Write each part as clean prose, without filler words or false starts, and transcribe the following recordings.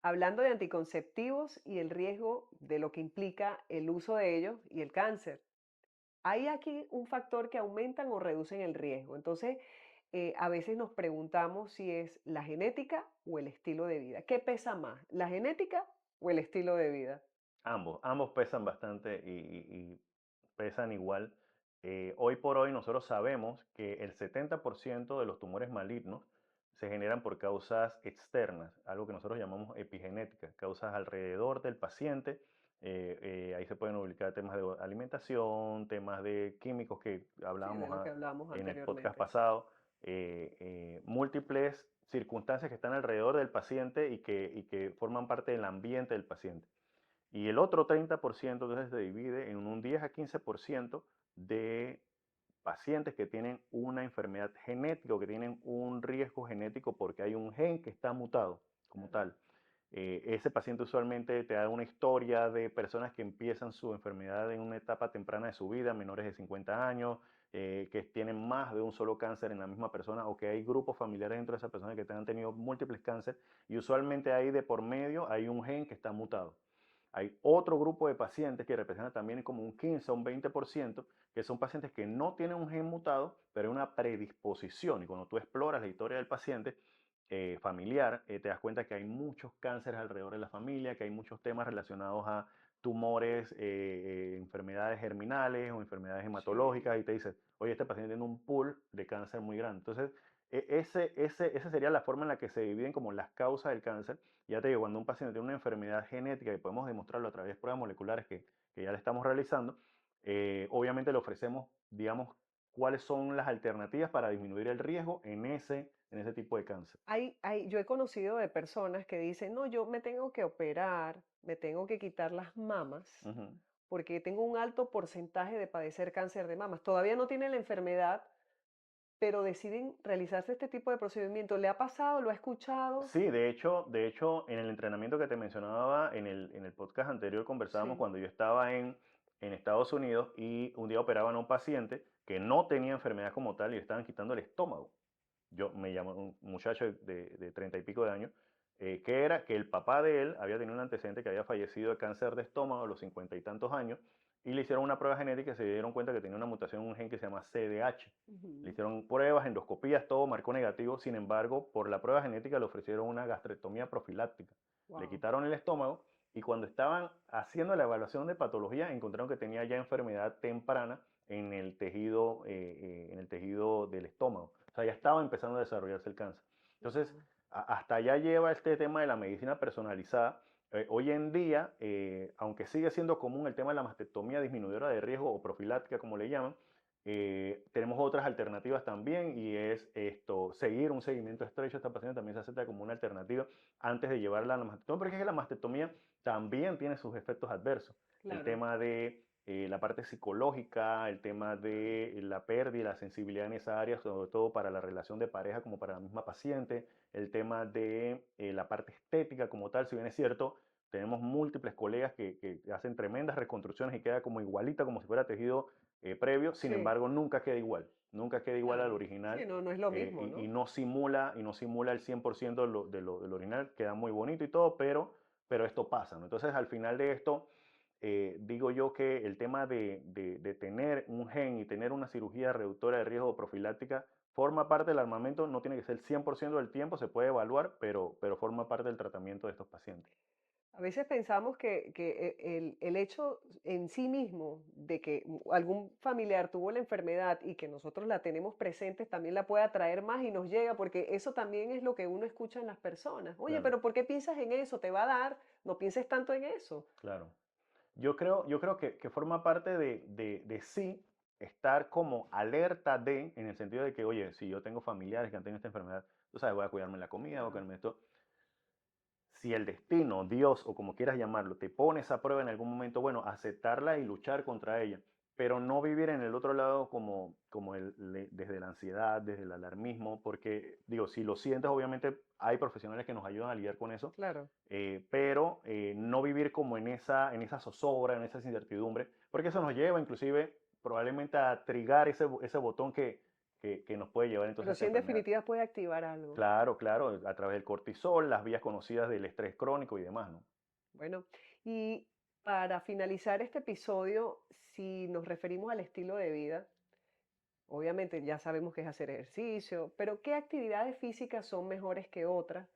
hablando de anticonceptivos y el riesgo de lo que implica el uso de ellos y el cáncer. Hay aquí un factor que aumentan o reducen el riesgo. Entonces, a veces nos preguntamos si es la genética o el estilo de vida. ¿Qué pesa más, la genética o el estilo de vida? Ambos pesan bastante y pesan igual. Hoy por hoy nosotros sabemos que el 70% de los tumores malignos se generan por causas externas, algo que nosotros llamamos epigenética, causas alrededor del paciente. Ahí se pueden ubicar temas de alimentación, temas de químicos que Sí, de hablábamos lo que hablábamos en el podcast anteriormente. pasado, múltiples circunstancias que están alrededor del paciente y que forman parte del ambiente del paciente. Y el otro 30% entonces se divide en un 10 a 15% de pacientes que tienen una enfermedad genética o que tienen un riesgo genético porque hay un gen que está mutado como Claro. tal. Ese paciente usualmente te da una historia de personas que empiezan su enfermedad en una etapa temprana de su vida, menores de 50 años, que tienen más de un solo cáncer en la misma persona o que hay grupos familiares dentro de esa persona que han tenido múltiples cánceres y usualmente ahí de por medio hay un gen que está mutado. Hay otro grupo de pacientes que representan también como un 15 o un 20%, que son pacientes que no tienen un gen mutado, pero hay una predisposición. Y cuando tú exploras la historia del paciente familiar, te das cuenta que hay muchos cánceres alrededor de la familia, que hay muchos temas relacionados a tumores, enfermedades germinales o enfermedades Sí. hematológicas, y te dices, oye, este paciente tiene un pool de cáncer muy grande. Entonces, esa sería la forma en la que se dividen como las causas del cáncer. Ya te digo, cuando un paciente tiene una enfermedad genética y podemos demostrarlo a través de pruebas moleculares que ya le estamos realizando, obviamente le ofrecemos, digamos, cuáles son las alternativas para disminuir el riesgo en ese tipo de cáncer. Yo he conocido de personas que dicen, no, yo me tengo que operar, me tengo que quitar las mamas Ujú. porque tengo un alto porcentaje de padecer cáncer de mamas. Todavía no tienen la enfermedad, pero deciden realizarse este tipo de procedimiento. ¿Le ha pasado? ¿Lo ha escuchado? Sí, de hecho, en el entrenamiento que te mencionaba en el podcast anterior conversábamos Sí. cuando yo estaba en Estados Unidos y un día operaban a un paciente que no tenía enfermedad como tal y le estaban quitando el estómago. Me llamó un muchacho de 30 y pico de años, que era que el papá de él había tenido un antecedente que había fallecido de cáncer de estómago a los 50 y tantos años, y le hicieron una prueba genética y se dieron cuenta que tenía una mutación en un gen que se llama CDH. Le Ujú. hicieron pruebas, endoscopías, todo marcó negativo. Sin embargo, por la prueba genética le ofrecieron una gastrectomía profiláctica. Le Wow. quitaron el estómago y cuando estaban haciendo la evaluación de patología encontraron que tenía ya enfermedad temprana en el tejido del estómago. O sea, ya estaba empezando a desarrollarse el cáncer. Entonces, Wow. hasta allá lleva este tema de la medicina personalizada. Hoy en día, aunque sigue siendo común el tema de la mastectomía disminuidora de riesgo o profiláctica, como le llaman, tenemos otras alternativas también y es esto, seguir un seguimiento estrecho a esta paciente también se acepta como una alternativa antes de llevarla a la mastectomía, porque es que la mastectomía también tiene sus efectos adversos. El Claro. tema de la parte psicológica, el tema de la pérdida, la sensibilidad en esa área, sobre todo para la relación de pareja como para la misma paciente, el tema de la parte estética como tal, si bien es cierto, tenemos múltiples colegas que hacen tremendas reconstrucciones y queda como igualita, como si fuera tejido previo, sin Sí, embargo nunca queda igual al claro. Sí, original no, no es lo mismo, y ¿no? no simula el 100% del original, queda muy bonito y todo, pero esto pasa, ¿no? Entonces al final de esto, digo yo que el tema de tener un gen y tener una cirugía reductora de riesgo o profiláctica forma parte del armamento, no tiene que ser el 100% del tiempo, se puede evaluar, pero forma parte del tratamiento de estos pacientes. A veces pensamos que el hecho en sí mismo de que algún familiar tuvo la enfermedad y que nosotros la tenemos presentes también la puede atraer más y nos llega, porque eso también es lo que uno escucha en las personas. Oye, Claro, pero ¿por qué piensas en eso? Te va a dar, no pienses tanto en eso. claro. Yo creo que forma parte de sí estar como alerta en el sentido de que, oye, si yo tengo familiares que han tenido esta enfermedad, tú sabes, voy a cuidarme la comida, voy a Claro, cuidarme esto. Si el destino, Dios o como quieras llamarlo, te pone esa prueba en algún momento, bueno, aceptarla y luchar contra ella, pero no vivir en el otro lado desde la ansiedad, desde el alarmismo, porque digo, si lo sientes, obviamente hay profesionales que nos ayudan a lidiar con eso, claro. pero no vivir como en esa zozobra, en esa incertidumbre, porque eso nos lleva inclusive probablemente a trigar ese botón que nos puede llevar entonces a Pero esa sí en enfermedad. definitiva puede activar algo. Claro, claro, a través del cortisol, las vías conocidas del estrés crónico y demás, ¿no? Bueno, y para finalizar este episodio, si nos referimos al estilo de vida, obviamente ya sabemos que es hacer ejercicio, pero ¿qué actividades físicas son mejores que otras?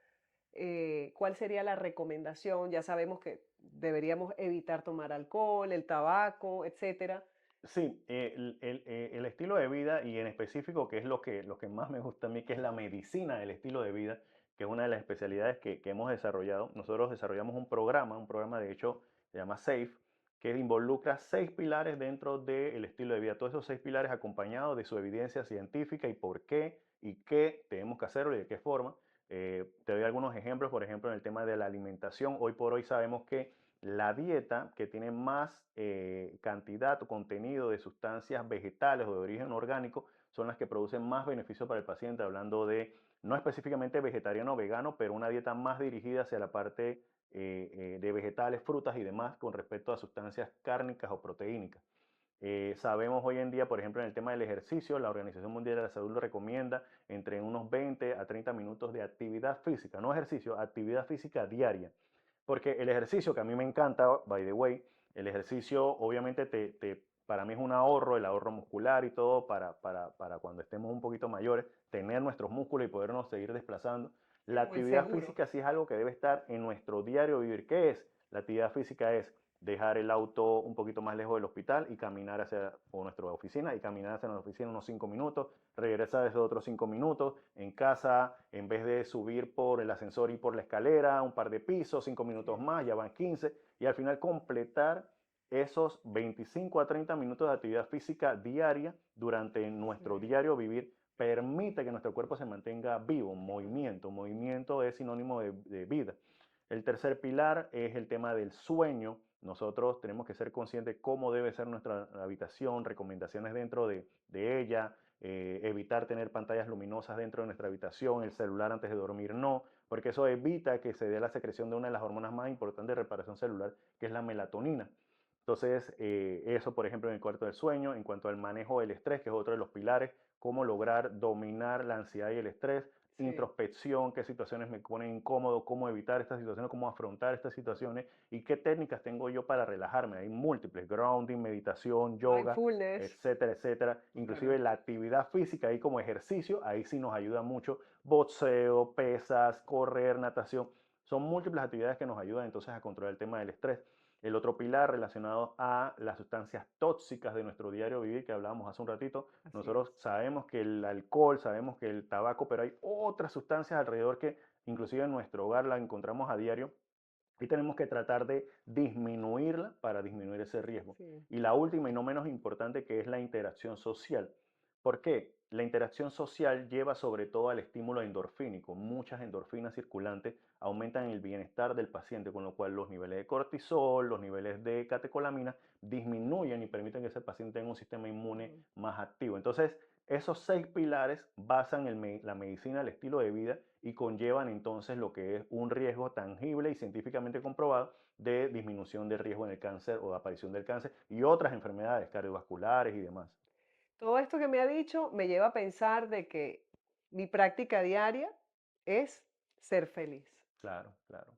¿Cuál sería la recomendación? Ya sabemos que deberíamos evitar tomar alcohol, el tabaco, etcétera. Sí, el estilo de vida y en específico, que es lo que más me gusta a mí, que es la medicina del estilo de vida, que es una de las especialidades que hemos desarrollado. Nosotros desarrollamos un programa de hecho se llama SAFE, que involucra 6 pilares dentro del estilo de vida. Todos esos 6 pilares acompañados de su evidencia científica y por qué y qué tenemos que hacerlo y de qué forma. Te doy algunos ejemplos, por ejemplo, en el tema de la alimentación. Hoy por hoy sabemos que la dieta que tiene más cantidad o contenido de sustancias vegetales o de origen orgánico son las que producen más beneficios para el paciente, hablando de no específicamente vegetariano o vegano, pero una dieta más dirigida hacia la parte de vegetales, frutas y demás con respecto a sustancias cárnicas o proteínicas. Sabemos hoy en día, por ejemplo, en el tema del ejercicio, la Organización Mundial de la Salud lo recomienda entre unos 20 a 30 minutos de actividad física, no ejercicio, actividad física diaria. Porque el ejercicio, que a mí me encanta, by the way, el ejercicio obviamente para mí es un ahorro, el ahorro muscular y todo, para cuando estemos un poquito mayores, tener nuestros músculos y podernos seguir desplazando. Sí, La como el actividad seguro. física sí es algo que debe estar en nuestro diario vivir. ¿Qué es? La actividad física es dejar el auto un poquito más lejos del hospital y caminar hacia o nuestra oficina y caminar hacia nuestra oficina unos 5 minutos, regresar esos otros 5 minutos, en casa, en vez de subir por el ascensor y por la escalera, un par de pisos, 5 minutos Sí, más, ya van 15 y al final completar esos 25 a 30 minutos de actividad física diaria durante nuestro sí. diario vivir permite que nuestro cuerpo se mantenga vivo, movimiento. Movimiento es sinónimo de vida. El tercer pilar es el tema del sueño. Nosotros tenemos que ser conscientes de cómo debe ser nuestra habitación, recomendaciones dentro de ella, evitar tener pantallas luminosas dentro de nuestra habitación, el celular antes de dormir no, porque eso evita que se dé la secreción de una de las hormonas más importantes de reparación celular, que es la melatonina. Entonces, eso, por ejemplo, en el cuarto del sueño, en cuanto al manejo del estrés, que es otro de los pilares, cómo lograr dominar la ansiedad y el estrés, Sí. introspección, qué situaciones me ponen incómodo, cómo evitar estas situaciones, cómo afrontar estas situaciones y qué técnicas tengo yo para relajarme. Hay múltiples, grounding, meditación, yoga, Mindfulness. etcétera, etcétera. Inclusive Claro. la actividad física ahí como ejercicio, ahí sí nos ayuda mucho. Boxeo, pesas, correr, natación. Son múltiples actividades que nos ayudan entonces a controlar el tema del estrés. El otro pilar relacionado a las sustancias tóxicas de nuestro diario vivir que hablábamos hace un ratito. Así Nosotros es. sabemos que el alcohol, sabemos que el tabaco, pero hay otras sustancias alrededor que inclusive en nuestro hogar la encontramos a diario y tenemos que tratar de disminuirla para disminuir ese riesgo. Sí. Y la última y no menos importante que es la interacción social. ¿Por qué? La interacción social lleva sobre todo al estímulo endorfínico. Muchas endorfinas circulantes aumentan el bienestar del paciente, con lo cual los niveles de cortisol, los niveles de catecolamina disminuyen y permiten que ese paciente tenga un sistema inmune Ujú. más activo. Entonces, esos 6 pilares basan la medicina, el estilo de vida y conllevan entonces lo que es un riesgo tangible y científicamente comprobado de disminución de riesgo en el cáncer o de aparición del cáncer y otras enfermedades cardiovasculares y demás. Todo esto que me ha dicho me lleva a pensar de que mi práctica diaria es ser feliz. Claro, claro.